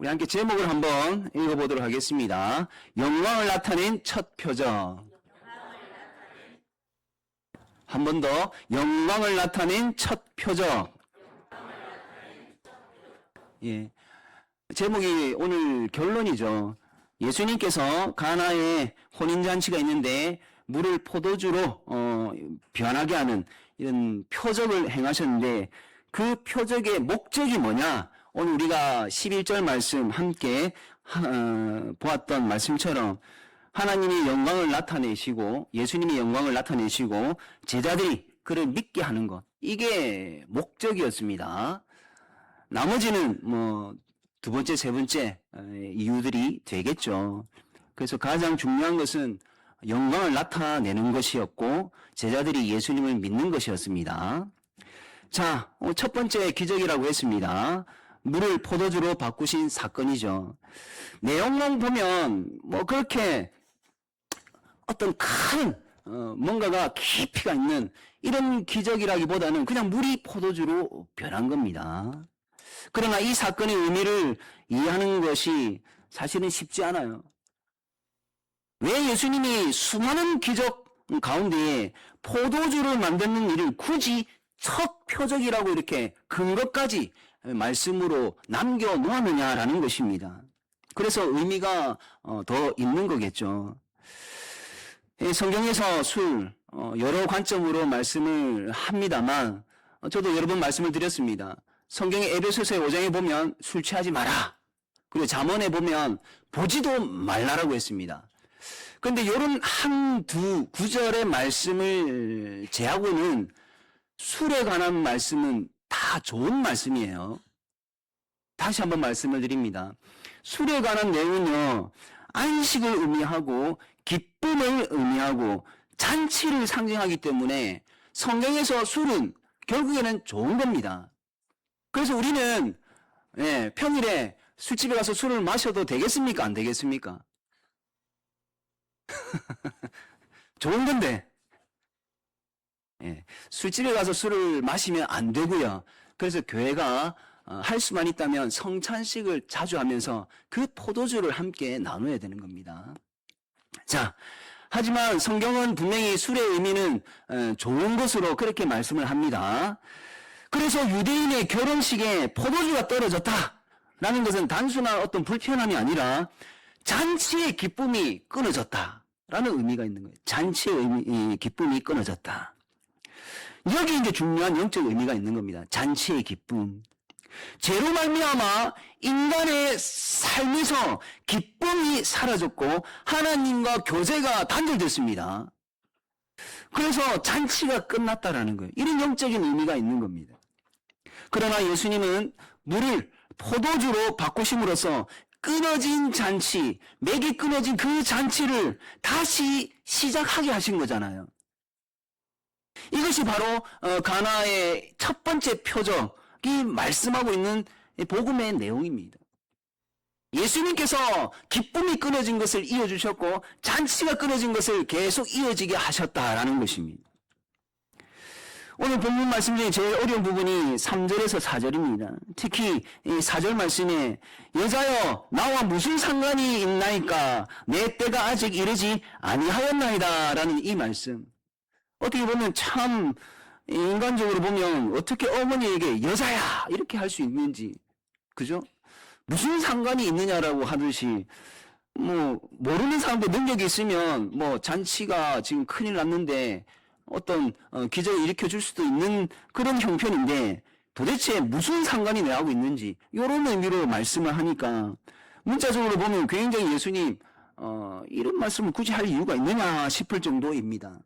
우리 함께 제목을 한번 읽어보도록 하겠습니다. 영광을 나타낸 첫 표적. 한 번 더, 영광을 나타낸 첫 표적. 예. 제목이 오늘 결론이죠. 예수님께서 가나에 혼인잔치가 있는데 물을 포도주로 변하게 하는 이런 표적을 행하셨는데 그 표적의 목적이 뭐냐? 오늘 우리가 11절 말씀 함께 보았던 말씀처럼 하나님이 영광을 나타내시고 예수님이 영광을 나타내시고 제자들이 그를 믿게 하는 것, 이게 목적이었습니다. 나머지는 두 번째, 세 번째 이유들이 되겠죠. 그래서 가장 중요한 것은 영광을 나타내는 것이었고 제자들이 예수님을 믿는 것이었습니다. 자, 첫 번째 기적이라고 했습니다. 물을 포도주로 바꾸신 사건이죠. 내용만 보면 그렇게 어떤 큰 뭔가가 깊이가 있는 이런 기적이라기보다는 그냥 물이 포도주로 변한 겁니다. 그러나 이 사건의 의미를 이해하는 것이 사실은 쉽지 않아요. 왜 예수님이 수많은 기적 가운데에 포도주를 만드는 일을 굳이 첫 표적이라고 이렇게 근거까지 말씀으로 남겨놓았느냐라는 것입니다. 그래서 의미가 더 있는 거겠죠. 성경에서 술 여러 관점으로 말씀을 합니다만 저도 여러 번 말씀을 드렸습니다. 성경의 에베소서의 5장에 보면 술 취하지 마라. 그리고 잠언에 보면 보지도 말라라고 했습니다. 그런데 이런 한두 구절의 말씀을 제하고는 술에 관한 말씀은 다 좋은 말씀이에요. 다시 한번 말씀을 드립니다. 술에 관한 내용은요, 안식을 의미하고 기쁨을 의미하고 잔치를 상징하기 때문에 성경에서 술은 결국에는 좋은 겁니다. 그래서 우리는 평일에 술집에 가서 술을 마셔도 되겠습니까? 안 되겠습니까? 좋은 건데 술집에 가서 술을 마시면 안 되고요. 그래서 교회가 할 수만 있다면 성찬식을 자주 하면서 그 포도주를 함께 나눠야 되는 겁니다. 자, 하지만 성경은 분명히 술의 의미는 좋은 것으로 그렇게 말씀을 합니다. 그래서 유대인의 결혼식에 포도주가 떨어졌다라는 것은 단순한 어떤 불편함이 아니라 잔치의 기쁨이 끊어졌다라는 의미가 있는 거예요. 잔치의 기쁨이 끊어졌다. 여기 이제 중요한 영적 의미가 있는 겁니다. 잔치의 기쁨. 죄로 말미암아 인간의 삶에서 기쁨이 사라졌고 하나님과 교제가 단절됐습니다. 그래서 잔치가 끝났다라는 거예요. 이런 영적인 의미가 있는 겁니다. 그러나 예수님은 물을 포도주로 바꾸심으로써 끊어진 잔치, 맥이 끊어진 그 잔치를 다시 시작하게 하신 거잖아요. 이것이 바로 가나의 첫 번째 표적이 말씀하고 있는 복음의 내용입니다. 예수님께서 기쁨이 끊어진 것을 이어주셨고 잔치가 끊어진 것을 계속 이어지게 하셨다라는 것입니다. 오늘 본문 말씀 중에 제일 어려운 부분이 3절에서 4절입니다. 특히 이 4절 말씀에 여자여 나와 무슨 상관이 있나이까 내 때가 아직 이르지 아니하였나이다 라는 이 말씀. 어떻게 보면 참 인간적으로 보면 어떻게 어머니에게 여자야 이렇게 할 수 있는지, 그죠? 무슨 상관이 있느냐라고 하듯이 모르는 사람도 능력이 있으면 잔치가 지금 큰일 났는데 어떤 기적을 일으켜줄 수도 있는 그런 형편인데 도대체 무슨 상관이 내하고 있는지 이런 의미로 말씀을 하니까 문자적으로 보면 굉장히 예수님 이런 말씀을 굳이 할 이유가 있느냐 싶을 정도입니다.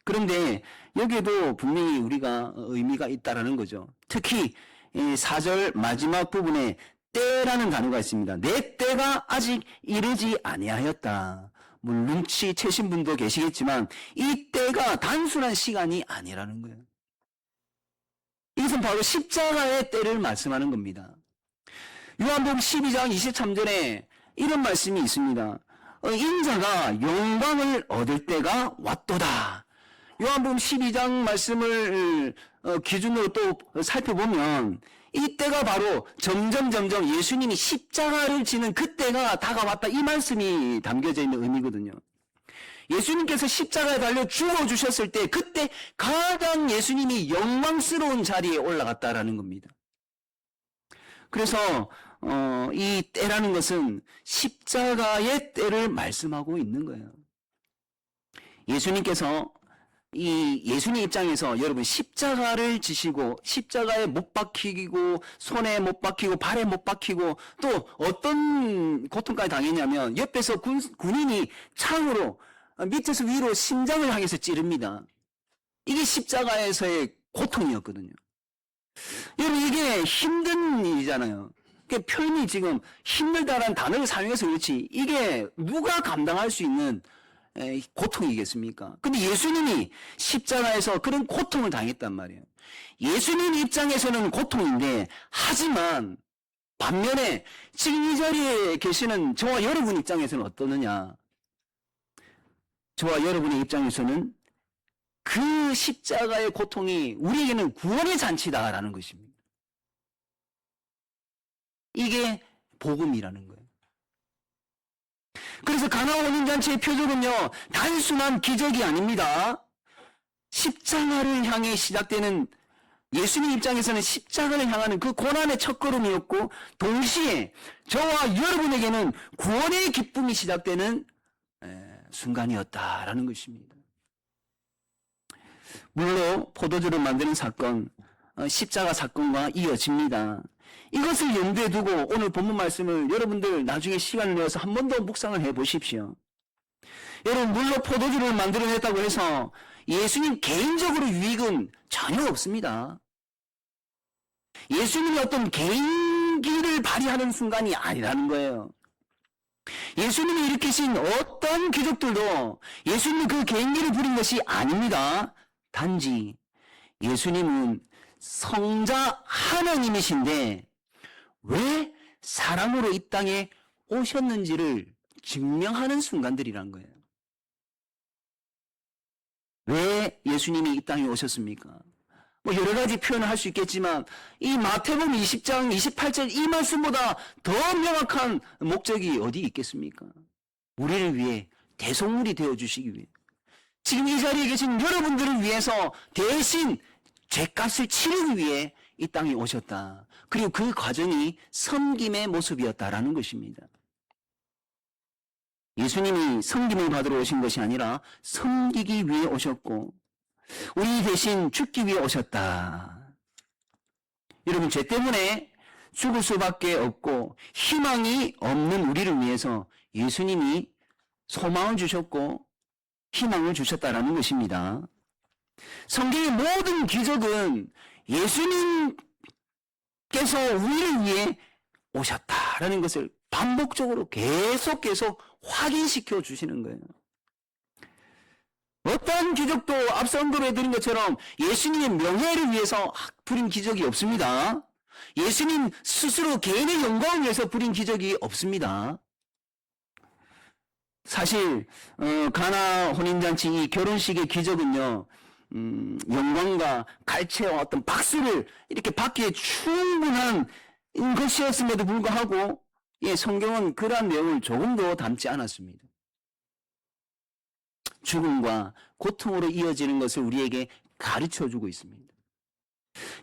그런데 여기에도 분명히 우리가 의미가 있다라는 거죠. 특히 이 4절 마지막 부분에 때라는 단어가 있습니다. 내 때가 아직 이르지 아니하였다. 물론 눈치채신 분도 계시겠지만 이 때가 단순한 시간이 아니라는 거예요. 이것은 바로 십자가의 때를 말씀하는 겁니다. 요한복음 12장 23절에 이런 말씀이 있습니다. 인자가 영광을 얻을 때가 왔도다. 요한복음 12장 말씀을 기준으로 또 살펴보면 이때가 바로 점점 예수님이 십자가를 지는 그때가 다가왔다, 이 말씀이 담겨져 있는 의미거든요. 예수님께서 십자가에 달려 죽어주셨을 때 그때 가장 예수님이 영광스러운 자리에 올라갔다라는 겁니다. 그래서 이 때라는 것은 십자가의 때를 말씀하고 있는 거예요. 예수님께서 예수님 입장에서 여러분 십자가를 지시고 십자가에 못 박히고 손에 못 박히고 발에 못 박히고 또 어떤 고통까지 당했냐면 옆에서 군인이 창으로 밑에서 위로 심장을 향해서 찌릅니다. 이게 십자가에서의 고통이었거든요. 여러분 이게 힘든 일이잖아요. 표현이 지금 힘들다라는 단어를 사용해서 그렇지 이게 누가 감당할 수 있는 고통이겠습니까? 근데 예수님이 십자가에서 그런 고통을 당했단 말이에요. 예수님 입장에서는 고통인데 하지만 반면에 지금 이 자리에 계시는 저와 여러분 입장에서는 어떠느냐? 저와 여러분의 입장에서는 그 십자가의 고통이 우리에게는 구원의 잔치다라는 것입니다. 이게 복음이라는 거예요. 그래서 가나 혼인잔치의 표적은요, 단순한 기적이 아닙니다. 십자가를 향해 시작되는, 예수님 입장에서는 십자가를 향하는 그 고난의 첫걸음이었고 동시에 저와 여러분에게는 구원의 기쁨이 시작되는 순간이었다라는 것입니다. 물로 포도주를 만드는 사건, 십자가 사건과 이어집니다. 이것을 염두에 두고 오늘 본문 말씀을 여러분들 나중에 시간을 내어서 한 번 더 묵상을 해 보십시오. 여러분 물로 포도주를 만들어냈다고 해서 예수님 개인적으로 유익은 전혀 없습니다. 예수님이 어떤 개인기를 발휘하는 순간이 아니라는 거예요. 예수님이 일으키신 어떤 기적들도 예수님이 그 개인기를 부린 것이 아닙니다. 단지 예수님은 성자 하나님이신데 왜 사람으로 이 땅에 오셨는지를 증명하는 순간들이란 거예요. 왜 예수님이 이 땅에 오셨습니까? 뭐 여러 가지 표현을 할 수 있겠지만 이 마태복음 20장 28절 이 말씀보다 더 명확한 목적이 어디 있겠습니까? 우리를 위해 대속물이 되어주시기 위해, 지금 이 자리에 계신 여러분들을 위해서 대신 죄값을 치르기 위해 이 땅에 오셨다. 그리고 그 과정이 섬김의 모습이었다라는 것입니다. 예수님이 섬김을 받으러 오신 것이 아니라 섬기기 위해 오셨고 우리 대신 죽기 위해 오셨다. 여러분 죄 때문에 죽을 수밖에 없고 희망이 없는 우리를 위해서 예수님이 소망을 주셨고 희망을 주셨다라는 것입니다. 성경의 모든 기적은 예수님께서 우리를 위해 오셨다라는 것을 반복적으로 계속 확인시켜 주시는 거예요. 어떠한 기적도 앞서 언급해 드린 것처럼 예수님의 명예를 위해서 부린 기적이 없습니다. 예수님 스스로 개인의 영광을 위해서 부린 기적이 없습니다. 사실 가나 혼인잔치 이 결혼식의 기적은요, 영광과 갈채와 어떤 박수를 이렇게 받기에 충분한 것이었음에도 불구하고 성경은 그러한 내용을 조금도 담지 않았습니다. 죽음과 고통으로 이어지는 것을 우리에게 가르쳐주고 있습니다.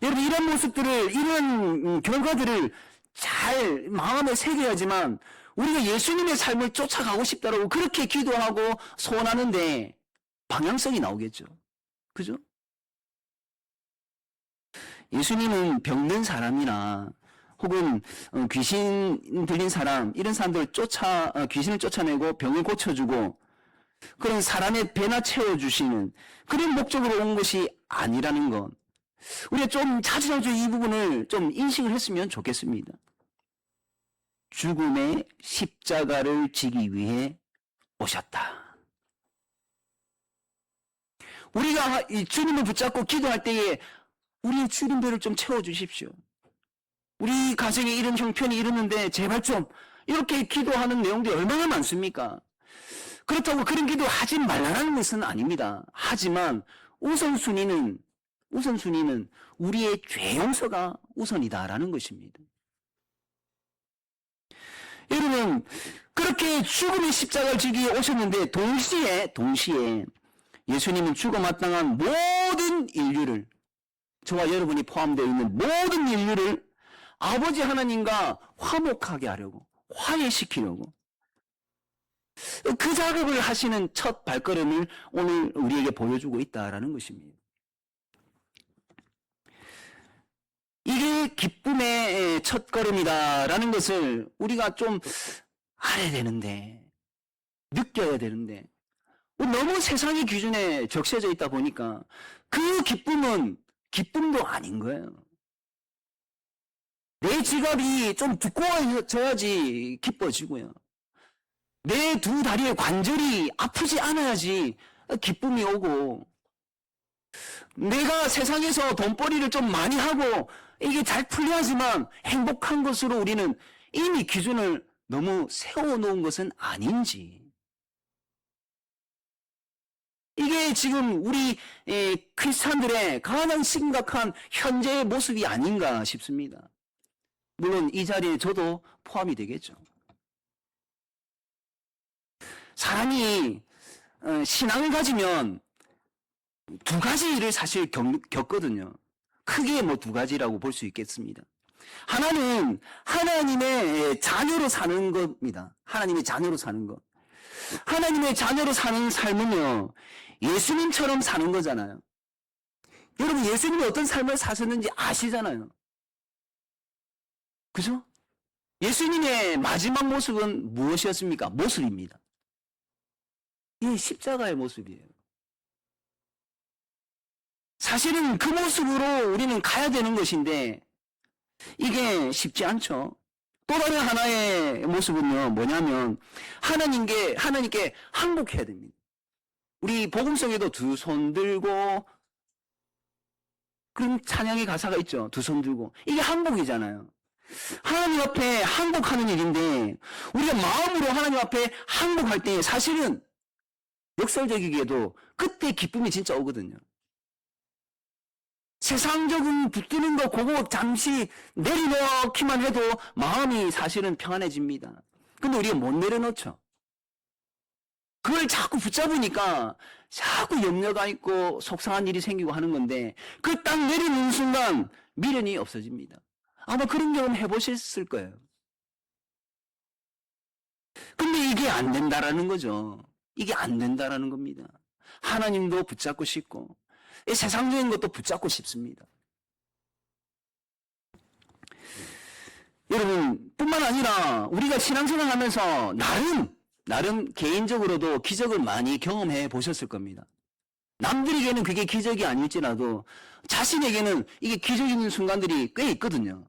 여러분 이런 모습들을, 이런 결과들을 잘 마음에 새겨야지만 우리가 예수님의 삶을 쫓아가고 싶다라고 그렇게 기도하고 소원하는데 방향성이 나오겠죠. 그죠? 예수님은 병든 사람이나 혹은 귀신 들린 사람, 이런 사람들 귀신을 쫓아내고 병을 고쳐주고 그런 사람의 배나 채워주시는 그런 목적으로 온 것이 아니라는 것, 우리가 좀 자주 이 부분을 좀 인식을 했으면 좋겠습니다. 죽음의 십자가를 지기 위해 오셨다. 우리가 이 주님을 붙잡고 기도할 때에 우리의 주님배를 좀 채워주십시오. 우리 가정에 이런 형편이 이러는데 제발 좀, 이렇게 기도하는 내용들이 얼마나 많습니까? 그렇다고 그런 기도 하지 말라는 것은 아닙니다. 하지만 우선순위는 우리의 죄 용서가 우선이다라는 것입니다. 여러분, 그렇게 죽음의 십자가를 지기에 오셨는데 동시에 예수님은 죽어 마땅한 모든 인류를, 저와 여러분이 포함되어 있는 모든 인류를 아버지 하나님과 화목하게 하려고, 화해시키려고 그 작업을 하시는 첫 발걸음을 오늘 우리에게 보여주고 있다라는 것입니다. 이게 기쁨의 첫걸음이다라는 것을 우리가 좀 알아야 되는데, 느껴야 되는데, 너무 세상의 기준에 적셔져 있다 보니까 그 기쁨은 기쁨도 아닌 거예요. 내 지갑이 좀 두꺼워져야지 기뻐지고요. 내 두 다리의 관절이 아프지 않아야지 기쁨이 오고, 내가 세상에서 돈벌이를 좀 많이 하고 이게 잘 풀려야지만 행복한 것으로 우리는 이미 기준을 너무 세워놓은 것은 아닌지, 이게 지금 우리 크리스찬들의 가장 심각한 현재의 모습이 아닌가 싶습니다. 물론 이 자리에 저도 포함이 되겠죠. 사람이 신앙을 가지면 두 가지를 사실 겪거든요. 크게 뭐 두 가지라고 볼 수 있겠습니다. 하나는 하나님의 자녀로 사는 겁니다. 하나님의 자녀로 사는 것. 하나님의 자녀로 사는 삶은요, 예수님처럼 사는 거잖아요. 여러분, 예수님이 어떤 삶을 사셨는지 아시잖아요. 그죠? 예수님의 마지막 모습은 무엇이었습니까? 모습입니다. 이 십자가의 모습이에요. 사실은 그 모습으로 우리는 가야 되는 것인데 이게 쉽지 않죠. 또 다른 하나의 모습은요, 뭐냐면 하나님께 항복해야 됩니다. 우리 복음성에도 두 손 들고 그런 찬양의 가사가 있죠. 두 손 들고. 이게 항복이잖아요. 하나님 앞에 항복하는 일인데, 우리가 마음으로 하나님 앞에 항복할 때 사실은 역설적이게도 그때 기쁨이 진짜 오거든요. 세상적인 붙드는 거 그거 잠시 내려놓기만 해도 마음이 사실은 평안해집니다. 근데 우리가 못 내려놓죠. 그걸 자꾸 붙잡으니까 자꾸 염려가 있고 속상한 일이 생기고 하는 건데, 그 딱 내려놓는 순간 미련이 없어집니다. 아마 그런 경험 해보셨을 거예요. 근데 이게 안 된다라는 거죠. 이게 안 된다라는 겁니다. 하나님도 붙잡고 싶고 세상적인 것도 붙잡고 싶습니다. 여러분, 뿐만 아니라 우리가 신앙생활 하면서 나름 개인적으로도 기적을 많이 경험해 보셨을 겁니다. 남들에게는 그게 기적이 아닐지라도 자신에게는 이게 기적인 순간들이 꽤 있거든요.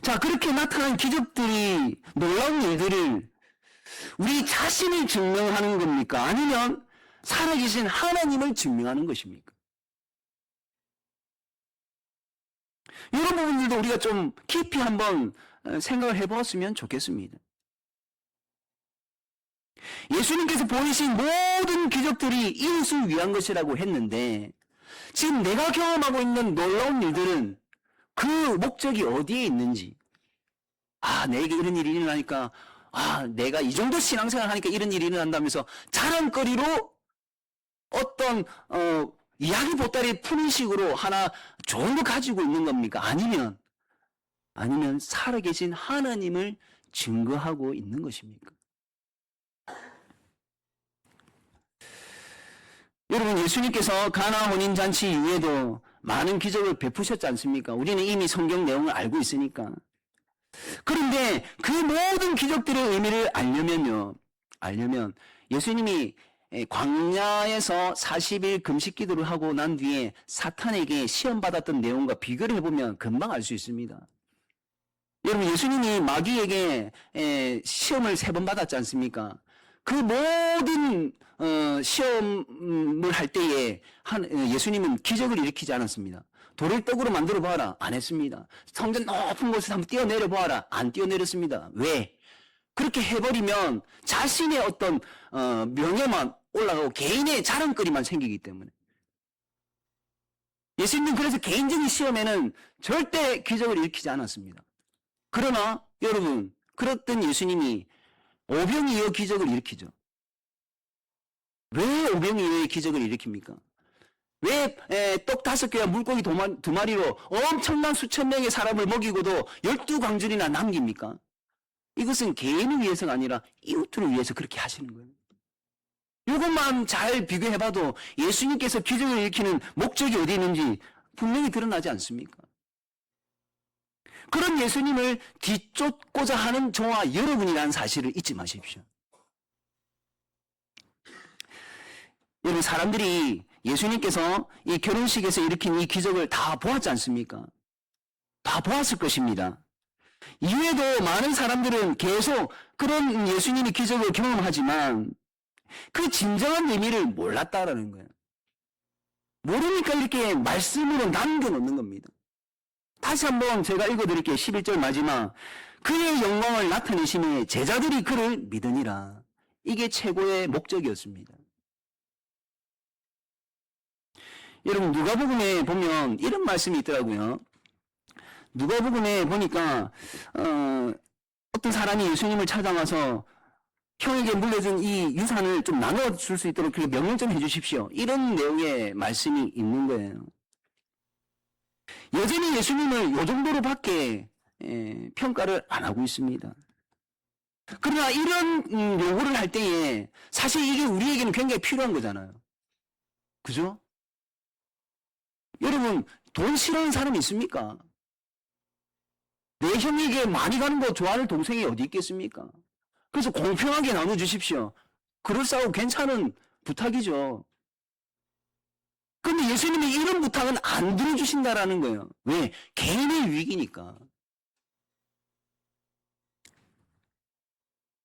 자, 그렇게 나타난 기적들이, 놀라운 일들을 우리 자신이 증명하는 겁니까? 아니면 살아계신 하나님을 증명하는 것입니까? 이런 부분들도 우리가 좀 깊이 한번 생각을 해보았으면 좋겠습니다. 예수님께서 보이신 모든 기적들이 이웃을 위한 것이라고 했는데, 지금 내가 경험하고 있는 놀라운 일들은 그 목적이 어디에 있는지, 내게 이런 일이 일어나니까, 내가 이 정도 신앙생활 하니까 이런 일이 일어난다면서 자랑거리로 어떤 이야기 보따리 푸는 식으로 하나 좋은 거 가지고 있는 겁니까? 아니면 살아계신 하나님을 증거하고 있는 것입니까? 여러분, 예수님께서 가나 혼인잔치 이후에도 많은 기적을 베푸셨지 않습니까? 우리는 이미 성경 내용을 알고 있으니까. 그런데 그 모든 기적들의 의미를 알려면 예수님이 광야에서 40일 금식 기도를 하고 난 뒤에 사탄에게 시험받았던 내용과 비교를 해보면 금방 알 수 있습니다. 여러분, 예수님이 마귀에게 시험을 3번 받았지 않습니까? 그 모든 시험을 할 때에 예수님은 기적을 일으키지 않았습니다. 돌을 떡으로 만들어 보아라, 안 했습니다. 성전 높은 곳에서 한번 뛰어내려 보아라, 안 뛰어내렸습니다. 왜? 그렇게 해버리면 자신의 어떤 명예만 올라가고 개인의 자랑거리만 생기기 때문에. 예수님은 그래서 개인적인 시험에는 절대 기적을 일으키지 않았습니다. 그러나 여러분, 그랬던 예수님이 오병이어 기적을 일으키죠. 왜 오병이어의 기적을 일으킵니까? 왜 떡 5개와 물고기 2마리로 엄청난 수천 명의 사람을 먹이고도 12광줄이나 남깁니까? 이것은 개인을 위해서가 아니라 이웃들을 위해서 그렇게 하시는 거예요. 이것만 잘 비교해봐도 예수님께서 기적을 일으키는 목적이 어디 있는지 분명히 드러나지 않습니까? 그런 예수님을 뒤쫓고자 하는 저와 여러분이라는 사실을 잊지 마십시오. 여러분, 사람들이 예수님께서 이 결혼식에서 일으킨 이 기적을 다 보았지 않습니까? 다 보았을 것입니다. 이외에도 많은 사람들은 계속 그런 예수님의 기적을 경험하지만 그 진정한 의미를 몰랐다라는 거예요. 모르니까 이렇게 말씀으로 남겨놓는 겁니다. 다시 한번 제가 읽어드릴게요. 11절 마지막. 그의 영광을 나타내심에 제자들이 그를 믿으니라. 이게 최고의 목적이었습니다. 여러분, 누가복음에 보면 이런 말씀이 있더라고요. 누가복음에 보니까 어떤 사람이 예수님을 찾아와서 형에게 물려준 이 유산을 좀 나눠줄 수 있도록 그렇게 명령 좀 해주십시오. 이런 내용의 말씀이 있는 거예요. 여전히 예수님을 이 정도로밖에 평가를 안 하고 있습니다. 그러나 이런 요구를 할 때에 사실 이게 우리에게는 굉장히 필요한 거잖아요. 그죠? 여러분, 돈 싫어하는 사람이 있습니까? 내 형에게 많이 가는 거 좋아하는 동생이 어디 있겠습니까? 그래서 공평하게 나눠주십시오. 그럴싸하고 괜찮은 부탁이죠. 그런데 예수님이 이런 부탁은 안 들어주신다라는 거예요. 왜? 개인의 유익이니까.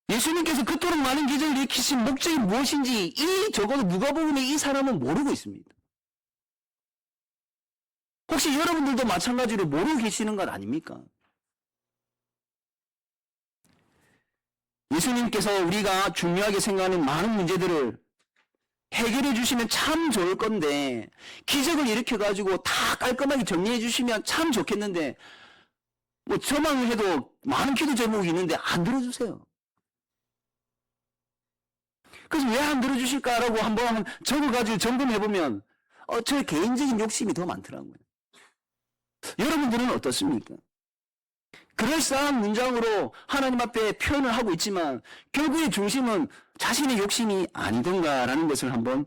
예수님께서 그토록 많은 기적을 일으키신 목적이 무엇인지 적어도 누가복음에 이 사람은 모르고 있습니다. 혹시 여러분들도 마찬가지로 모르고 계시는 것 아닙니까? 예수님께서 우리가 중요하게 생각하는 많은 문제들을 해결해 주시면 참 좋을 건데 기적을 일으켜가지고 다 깔끔하게 정리해 주시면 참 좋겠는데 뭐 저만 해도 많은 기도 제목이 있는데 안 들어주세요. 그래서 왜 안 들어주실까라고 한번 적어가지고 점검해보면 저의 개인적인 욕심이 더 많더라고요. 여러분들은 어떻습니까? 그럴싸한 문장으로 하나님 앞에 표현을 하고 있지만 결국의 중심은 자신의 욕심이 아니던가라는 것을 한번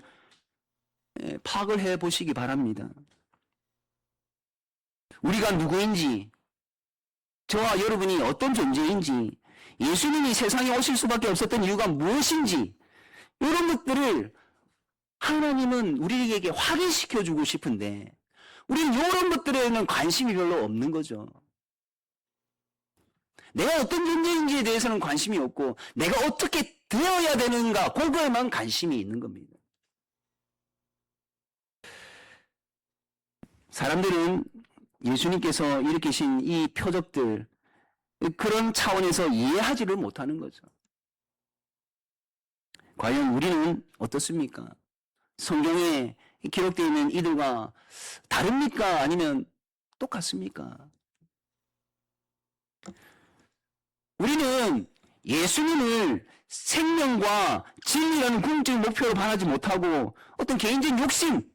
파악을 해보시기 바랍니다. 우리가 누구인지, 저와 여러분이 어떤 존재인지, 예수님이 세상에 오실 수밖에 없었던 이유가 무엇인지 이런 것들을 하나님은 우리에게 확인시켜주고 싶은데 우리는 이런 것들에는 관심이 별로 없는 거죠. 내가 어떤 존재인지에 대해서는 관심이 없고 내가 어떻게 되어야 되는가 그거에만 관심이 있는 겁니다. 사람들은 예수님께서 일으키신 이 표적들 그런 차원에서 이해하지를 못하는 거죠. 과연 우리는 어떻습니까? 성경에 기록되어 있는 이들과 다릅니까? 아니면 똑같습니까? 우리는 예수님을 생명과 진리라는 궁극적인 목표로 바라지 못하고 어떤 개인적인 욕심,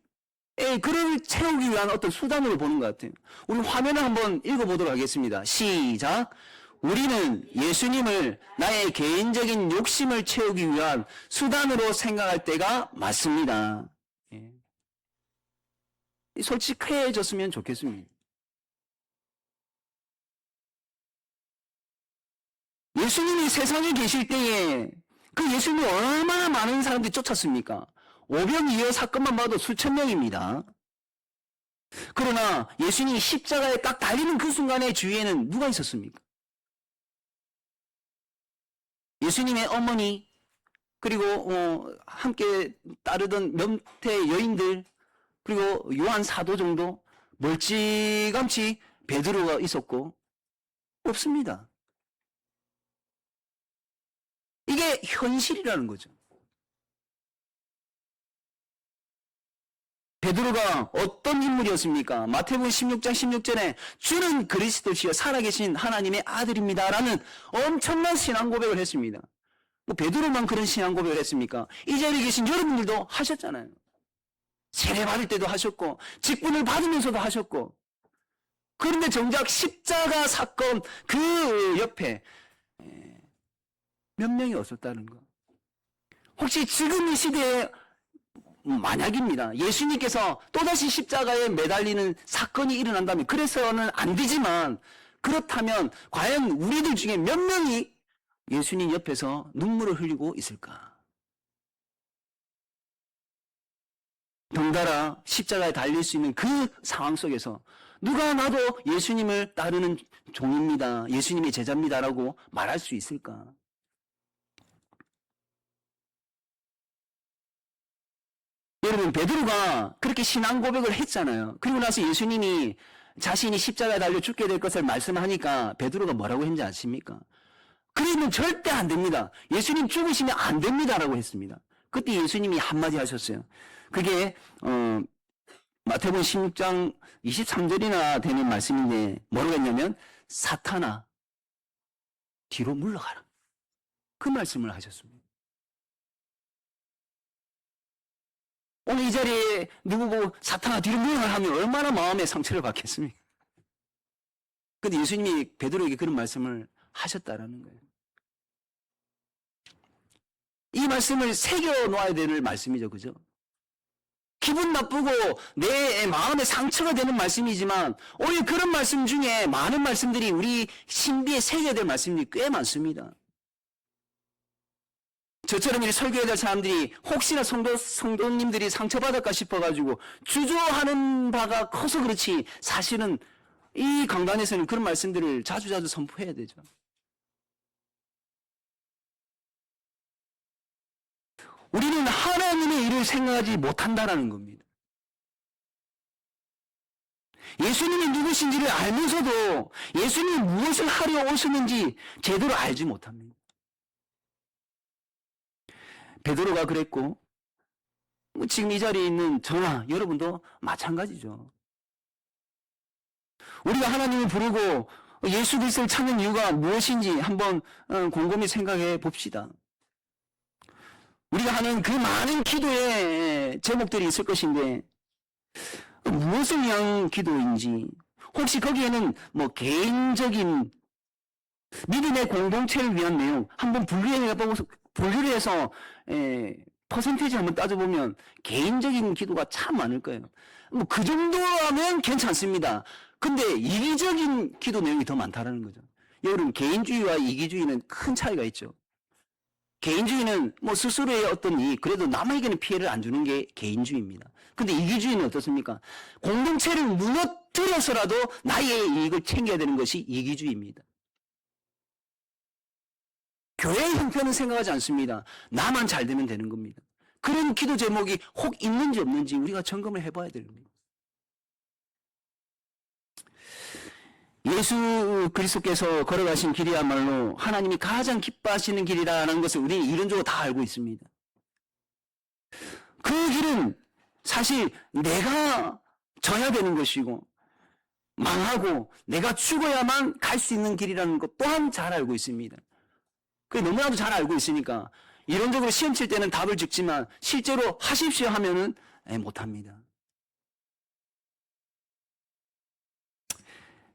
그를 채우기 위한 어떤 수단으로 보는 것 같아요. 우리 화면을 한번 읽어보도록 하겠습니다. 시작! 우리는 예수님을 나의 개인적인 욕심을 채우기 위한 수단으로 생각할 때가 많습니다. 솔직해졌으면 좋겠습니다. 예수님이 세상에 계실 때에 그 예수님이 얼마나 많은 사람들이 쫓았습니까? 오병이어 사건만 봐도 수천 명입니다. 그러나 예수님이 십자가에 딱 달리는 그 순간의 주위에는 누가 있었습니까? 예수님의 어머니 그리고 함께 따르던 몇태 여인들 그리고 요한 사도 정도 멀찌감치 베드로가 있었고 없습니다. 이게 현실이라는 거죠. 베드로가 어떤 인물이었습니까? 마태복음 16장 16절에 주는 그리스도시여 살아계신 하나님의 아들입니다 라는 엄청난 신앙 고백을 했습니다. 뭐 베드로만 그런 신앙 고백을 했습니까? 이 자리에 계신 여러분들도 하셨잖아요. 세례 받을 때도 하셨고 직분을 받으면서도 하셨고, 그런데 정작 십자가 사건 그 옆에 몇 명이 없었다는 거. 혹시 지금 이 시대에 만약입니다, 예수님께서 또다시 십자가에 매달리는 사건이 일어난다면, 그래서는 안 되지만 그렇다면 과연 우리들 중에 몇 명이 예수님 옆에서 눈물을 흘리고 있을까? 덩달아 십자가에 달릴 수 있는 그 상황 속에서 누가 나도 예수님을 따르는 종입니다, 예수님의 제자입니다라고 말할 수 있을까? 여러분, 베드로가 그렇게 신앙 고백을 했잖아요. 그리고 나서 예수님이 자신이 십자가에 달려 죽게 될 것을 말씀하니까 베드로가 뭐라고 했는지 아십니까? 그러면 절대 안 됩니다, 예수님 죽으시면 안 됩니다라고 했습니다. 그때 예수님이 한마디 하셨어요. 그게 마태복음 16장 23절이나 되는 말씀인데 뭐라고 했냐면 사탄아 뒤로 물러가라, 그 말씀을 하셨습니다. 오늘 이 자리에 누구 보고 사탄아 뒤로 물러가라 하면 얼마나 마음에 상처를 받겠습니까? 근데 예수님이 베드로에게 그런 말씀을 하셨다라는 거예요. 이 말씀을 새겨 놓아야 되는 말씀이죠, 그죠? 기분 나쁘고 내 마음에 상처가 되는 말씀이지만 오히려 그런 말씀 중에 많은 말씀들이 우리 신비에 새겨야 될 말씀들이 꽤 많습니다. 저처럼 이 설교해야 될 사람들이 혹시나 성도님들이 상처받을까 싶어가지고 주저하는 바가 커서 그렇지, 사실은 이 강단에서는 그런 말씀들을 자주자주 선포해야 되죠. 우리는 하나님의 일을 생각하지 못한다는 겁니다. 예수님이 누구신지를 알면서도 예수님이 무엇을 하려 오셨는지 제대로 알지 못합니다. 베드로가 그랬고 지금 이 자리에 있는 저나 여러분도 마찬가지죠. 우리가 하나님을 부르고 예수 그리스도를 찾는 이유가 무엇인지 한번 곰곰이 생각해 봅시다. 우리가 하는 그 많은 기도의 제목들이 있을 것인데 무엇을 위한 기도인지, 혹시 거기에는 뭐 개인적인 믿음의 공동체를 위한 내용 한번 분류를 해서 퍼센테이지 한번 따져보면 개인적인 기도가 참 많을 거예요. 뭐 그 정도라면 괜찮습니다. 근데 이기적인 기도 내용이 더 많다라는 거죠. 여러분, 개인주의와 이기주의는 큰 차이가 있죠. 개인주의는 뭐 스스로의 어떤 이익, 그래도 남에게는 피해를 안 주는 게 개인주의입니다. 근데 이기주의는 어떻습니까? 공동체를 무너뜨려서라도 나의 이익을 챙겨야 되는 것이 이기주의입니다. 교회의 형편은 생각하지 않습니다. 나만 잘 되면 되는 겁니다. 그런 기도 제목이 혹 있는지 없는지 우리가 점검을 해봐야 됩니다. 예수 그리스도께서 걸어가신 길이야말로 하나님이 가장 기뻐하시는 길이라는 것을 우리는 이론적으로 다 알고 있습니다. 그 길은 사실 내가 져야 되는 것이고 망하고 내가 죽어야만 갈 수 있는 길이라는 것 또한 잘 알고 있습니다. 그게 너무나도 잘 알고 있으니까 이론적으로 시험 칠 때는 답을 적지만 실제로 하십시오 하면은 못합니다.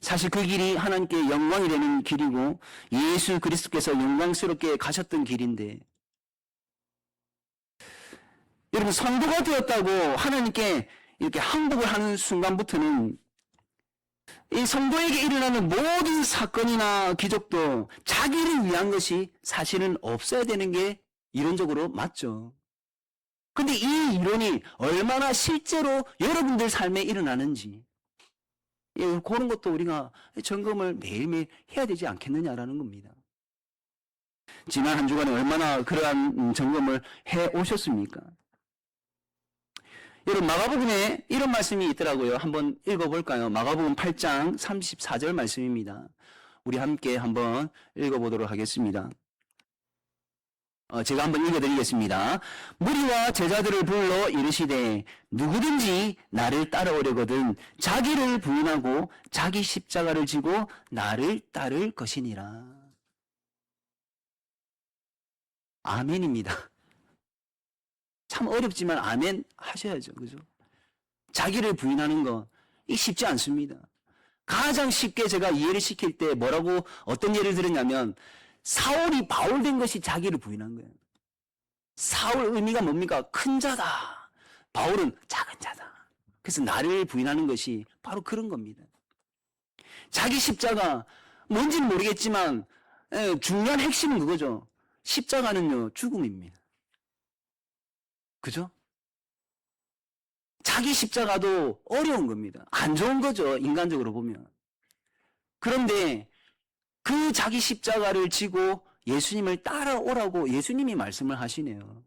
사실 그 길이 하나님께 영광이 되는 길이고 예수 그리스도께서 영광스럽게 가셨던 길인데, 여러분, 성도가 되었다고 하나님께 이렇게 항복을 하는 순간부터는 이 성도에게 일어나는 모든 사건이나 기적도 자기를 위한 것이 사실은 없어야 되는 게 이론적으로 맞죠. 근데 이 이론이 얼마나 실제로 여러분들 삶에 일어나는지, 그런 것도 우리가 점검을 매일매일 해야 되지 않겠느냐라는 겁니다. 지난 한 주간에 얼마나 그러한 점검을 해 오셨습니까? 여러분, 마가복음에 이런 말씀이 있더라고요. 한번 읽어볼까요? 마가복음 8장 34절 말씀입니다. 우리 함께 한번 읽어보도록 하겠습니다. 제가 한번 읽어드리겠습니다. 무리와 제자들을 불러 이르시되 누구든지 나를 따라오려거든 자기를 부인하고 자기 십자가를 지고 나를 따를 것이니라. 아멘입니다. 참 어렵지만 아멘 하셔야죠. 그죠? 자기를 부인하는 거, 이 쉽지 않습니다. 가장 쉽게 제가 이해를 시킬 때 뭐라고, 어떤 예를 들었냐면, 사울이 바울 된 것이 자기를 부인한 거예요. 사울 의미가 뭡니까? 큰 자다. 바울은 작은 자다. 그래서 나를 부인하는 것이 바로 그런 겁니다. 자기 십자가, 뭔지는 모르겠지만, 중요한 핵심은 그거죠. 십자가는요, 죽음입니다. 그죠? 자기 십자가도 어려운 겁니다. 안 좋은 거죠, 인간적으로 보면. 그런데 그 자기 십자가를 지고 예수님을 따라오라고 예수님이 말씀을 하시네요.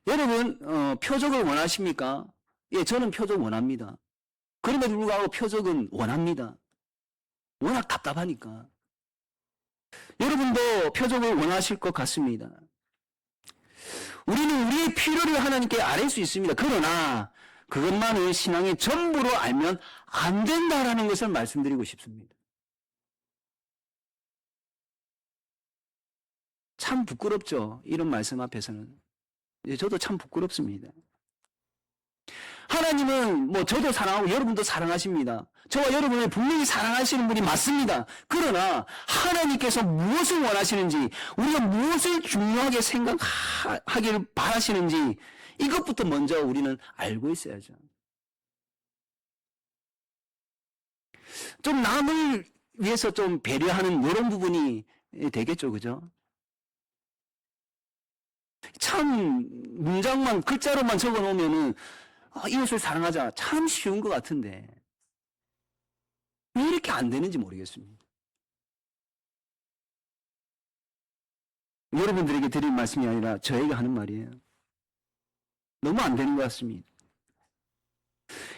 여러분, 표적을 원하십니까? 예, 저는 표적 원합니다. 그럼에도 불구하고 표적은 원합니다. 워낙 답답하니까. 여러분도 표적을 원하실 것 같습니다. 우리는 우리의 필요를 하나님께 아뢰 수 있습니다. 그러나 그것만을 신앙의 전부로 알면 안 된다라는 것을 말씀드리고 싶습니다. 참 부끄럽죠. 이런 말씀 앞에서는. 저도 참 부끄럽습니다. 하나님은 저도 사랑하고 여러분도 사랑하십니다. 저와 여러분을 분명히 사랑하시는 분이 맞습니다. 그러나 하나님께서 무엇을 원하시는지, 우리가 무엇을 중요하게 생각하길 바라시는지 이것부터 먼저 우리는 알고 있어야죠. 좀 남을 위해서 좀 배려하는 이런 부분이 되겠죠. 그죠? 참 문장만 글자로만 적어 놓으면은 이웃을 사랑하자 참 쉬운 것 같은데 왜 이렇게 안 되는지 모르겠습니다. 여러분들에게 드린 말씀이 아니라 저에게 하는 말이에요. 너무 안 되는 것 같습니다.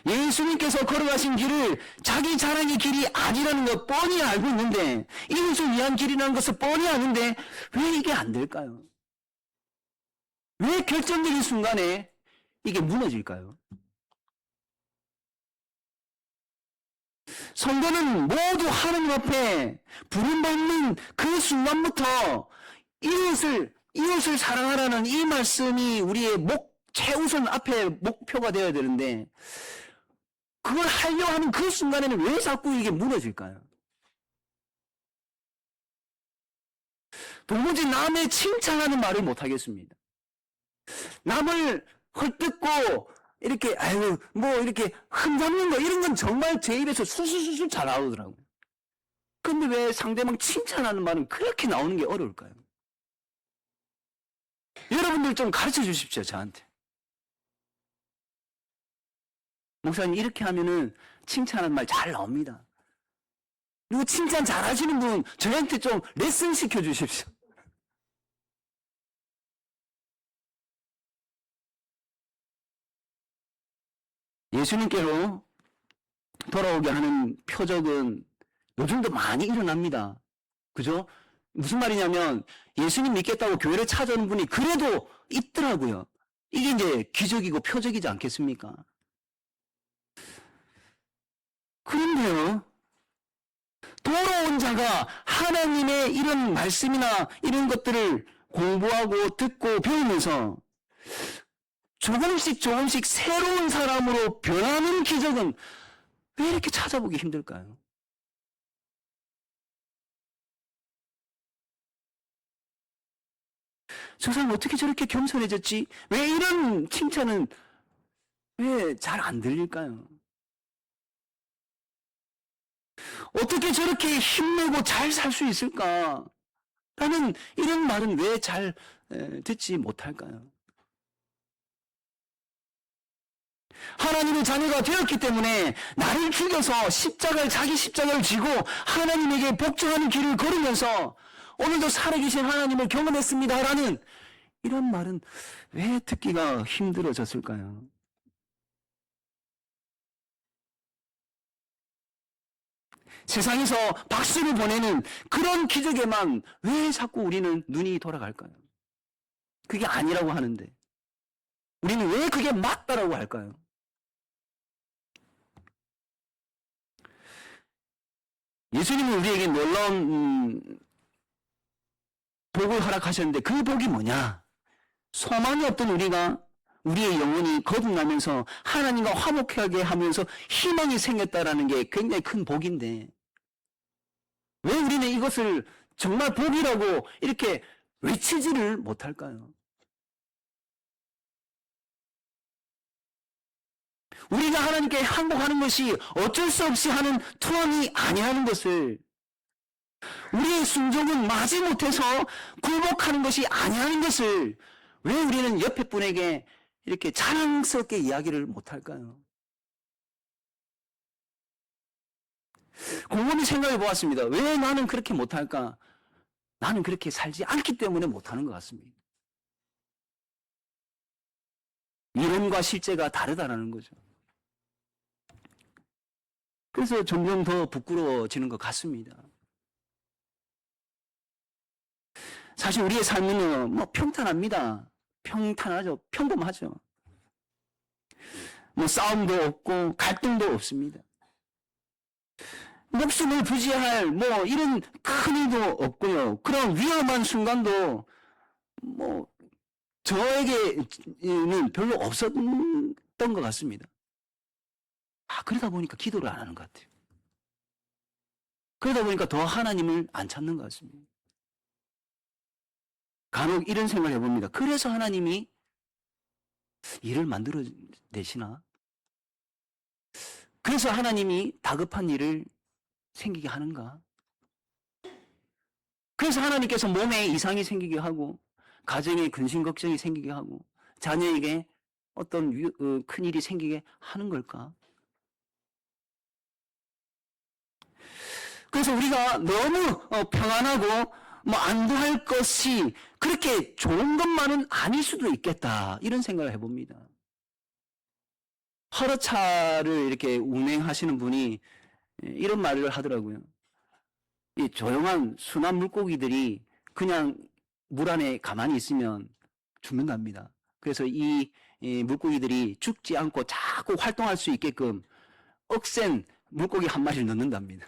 예수님께서 걸어가신 길을 자기 자랑의 길이 아니라는 것 뻔히 알고 있는데, 이웃을 위한 길이라는 것을 뻔히 아는데 왜 이게 안 될까요? 왜 결정적인 순간에 이게 무너질까요? 성도는 모두 하나님 앞에 부름받는 그 순간부터 이웃을 사랑하라는 이 말씀이 우리의 최우선 앞에 목표가 되어야 되는데, 그걸 하려 하는 그 순간에는 왜 자꾸 이게 무너질까요? 도무지 남의 칭찬하는 말을 못하겠습니다. 남을 헐뜯고 이렇게 이렇게 흠잡는 거 이런 건 정말 제 입에서 술술술 잘 나오더라고요. 근데 왜 상대방 칭찬하는 말은 그렇게 나오는 게 어려울까요? 여러분들 좀 가르쳐 주십시오, 저한테. 목사님 이렇게 하면은 칭찬하는 말 잘 나옵니다. 그리고 칭찬 잘 하시는 분 저한테 좀 레슨 시켜 주십시오. 예수님께로 돌아오게 하는 표적은 요즘도 많이 일어납니다. 그죠? 무슨 말이냐면 예수님 믿겠다고 교회를 찾아오는 분이 그래도 있더라고요. 이게 이제 기적이고 표적이지 않겠습니까? 그런데요, 돌아온 자가 하나님의 이런 말씀이나 이런 것들을 공부하고 듣고 배우면서 조금씩 새로운 사람으로 변하는 기적은 왜 이렇게 찾아보기 힘들까요? 저 사람 어떻게 저렇게 겸손해졌지? 왜 이런 칭찬은 왜 잘 안 들릴까요? 어떻게 저렇게 힘내고 잘 살 수 있을까? 라는 이런 말은 왜 잘 듣지 못할까요? 하나님의 자녀가 되었기 때문에 나를 죽여서 자기 십자가를 지고 하나님에게 복종하는 길을 걸으면서 오늘도 살아계신 하나님을 경험했습니다라는 이런 말은 왜 듣기가 힘들어졌을까요? 세상에서 박수를 보내는 그런 기적에만 왜 자꾸 우리는 눈이 돌아갈까요? 그게 아니라고 하는데 우리는 왜 그게 맞다라고 할까요? 예수님은 우리에게 놀라운 복을 허락하셨는데 그 복이 뭐냐? 소망이 없던 우리가 우리의 영혼이 거듭나면서 하나님과 화목하게 하면서 희망이 생겼다라는 게 굉장히 큰 복인데 왜 우리는 이것을 정말 복이라고 이렇게 외치지를 못할까요? 우리가 하나님께 항복하는 것이 어쩔 수 없이 하는 투함이 아니라는 것을, 우리의 순종은 마지못해서 굴복하는 것이 아니라는 것을 왜 우리는 옆에 분에게 이렇게 자랑스럽게 이야기를 못할까요? 곰곰이 생각해 보았습니다. 왜 나는 그렇게 못할까? 나는 그렇게 살지 않기 때문에 못하는 것 같습니다. 이론과 실제가 다르다는 거죠. 그래서 점점 더 부끄러워지는 것 같습니다. 사실 우리의 삶은 뭐 평탄합니다. 평탄하죠. 평범하죠. 뭐 싸움도 없고 갈등도 없습니다. 목숨을 부지할 뭐 이런 큰 일도 없고요. 그런 위험한 순간도 뭐 저에게는 별로 없었던 것 같습니다. 그러다 보니까 기도를 안 하는 것 같아요. 그러다 보니까 더 하나님을 안 찾는 것 같습니다. 간혹 이런 생각을 해봅니다. 그래서 하나님이 일을 만들어내시나? 그래서 하나님이 다급한 일을 생기게 하는가? 그래서 하나님께서 몸에 이상이 생기게 하고 가정에 근심 걱정이 생기게 하고 자녀에게 어떤 큰일이 생기게 하는 걸까? 그래서 우리가 너무 평안하고 뭐 안도할 것이 그렇게 좋은 것만은 아닐 수도 있겠다, 이런 생각을 해봅니다. 화로차를 이렇게 운행하시는 분이 이런 말을 하더라고요. 이 조용한 순한 물고기들이 그냥 물 안에 가만히 있으면 죽는답니다. 그래서 이 물고기들이 죽지 않고 자꾸 활동할 수 있게끔 억센 물고기 한 마리를 넣는답니다.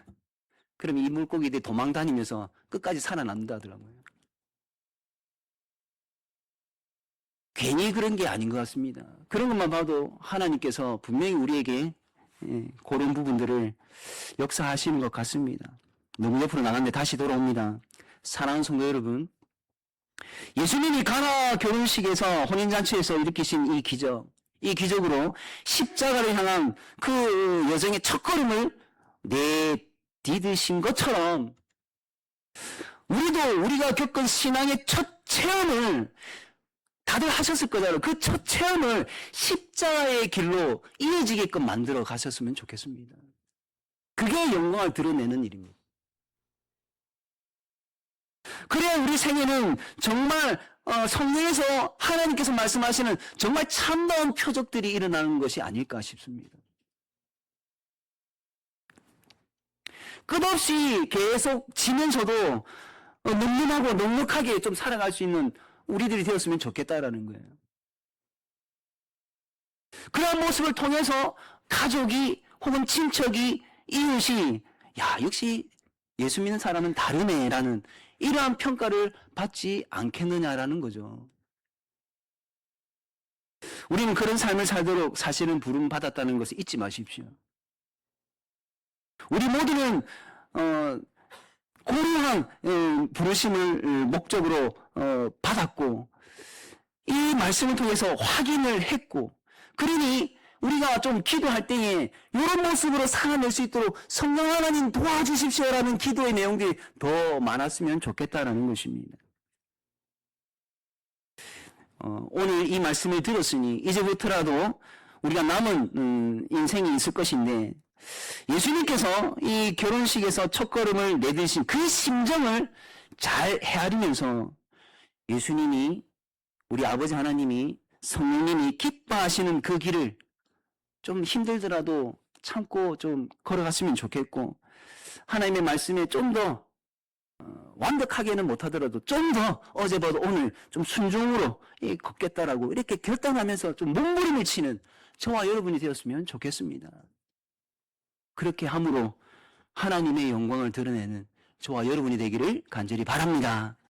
그럼 이 물고기들이 도망 다니면서 끝까지 살아남는다더라고요. 괜히 그런 게 아닌 것 같습니다. 그런 것만 봐도 하나님께서 분명히 우리에게 그런 부분들을 역사하시는 것 같습니다. 너무 옆으로 나갔는데 다시 돌아옵니다. 사랑하는 성도 여러분, 예수님이 가나 결혼식에서 혼인잔치에서 일으키신 이 기적, 이 기적으로 십자가를 향한 그 여정의 첫걸음을 내디디신 것처럼 우리도 우리가 겪은 신앙의 첫 체험을 다들 하셨을 거잖아요. 그 첫 체험을 십자가의 길로 이어지게끔 만들어 가셨으면 좋겠습니다. 그게 영광을 드러내는 일입니다. 그래야 우리 생애는 정말 성경에서 하나님께서 말씀하시는 정말 참다운 표적들이 일어나는 것이 아닐까 싶습니다. 끝없이 계속 지면서도 늠름하고 넉넉하게 좀 살아갈 수 있는 우리들이 되었으면 좋겠다라는 거예요. 그런 모습을 통해서 가족이 혹은 친척이, 이웃이 역시 예수 믿는 사람은 다르네라는 이러한 평가를 받지 않겠느냐라는 거죠. 우리는 그런 삶을 살도록 사실은 부름받았다는 것을 잊지 마십시오. 우리 모두는 고루한 부르심을 목적으로 받았고 이 말씀을 통해서 확인을 했고, 그러니 우리가 좀 기도할 때에 이런 모습으로 살아낼 수 있도록 성령 하나님 도와주십시오라는 기도의 내용들이 더 많았으면 좋겠다라는 것입니다. 오늘 이 말씀을 들었으니 이제부터라도 우리가 남은 인생이 있을 것인데 예수님께서 이 결혼식에서 첫걸음을 내디신 그 심정을 잘 헤아리면서 예수님이, 우리 아버지 하나님이, 성령님이 기뻐하시는 그 길을 좀 힘들더라도 참고 좀 걸어갔으면 좋겠고, 하나님의 말씀에 좀 더 완벽하게는 못하더라도 좀 더 어제보다 오늘 좀 순종으로 걷겠다라고 이렇게 결단하면서 좀 몸부림을 치는 저와 여러분이 되었으면 좋겠습니다. 그렇게 함으로 하나님의 영광을 드러내는 저와 여러분이 되기를 간절히 바랍니다.